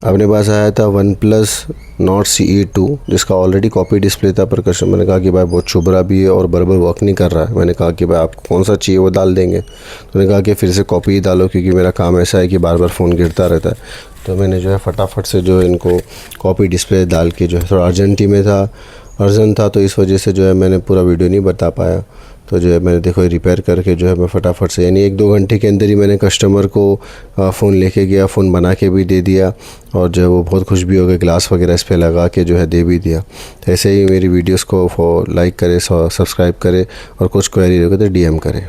अपने पास आया था वन प्लस नॉट CE2 जिसका ऑलरेडी कॉपी डिस्प्ले था, पर कस्टमर ने कहा कि भाई बहुत चुभ रहा भी है और बराबर वर्क नहीं कर रहा है। मैंने कहा कि भाई आपको कौन सा चाहिए वो डाल देंगे। तो उन्होंने कहा कि फिर से कॉपी ही डालो, क्योंकि मेरा काम ऐसा है कि बार बार फ़ोन गिरता रहता है। तो मैंने जो है फटाफट से जो है इनको कॉपी डिस्प्ले डाल के, जो है थोड़ा अर्जेंट था तो इस वजह से जो है मैंने पूरा वीडियो नहीं बता पाया। तो जो है मैंने देखो रिपेयर करके जो है मैं फटाफट से, यानी 1-2 घंटे के अंदर ही मैंने कस्टमर को फ़ोन लेके गया, फ़ोन बना के भी दे दिया और जो है वो बहुत खुश भी हो गए, ग्लास वगैरह इस पर लगा के जो है दे भी दिया। तो ऐसे ही मेरी वीडियोस को लाइक करें, सब्सक्राइब करें और कुछ क्वेरी होगी तो DM करें।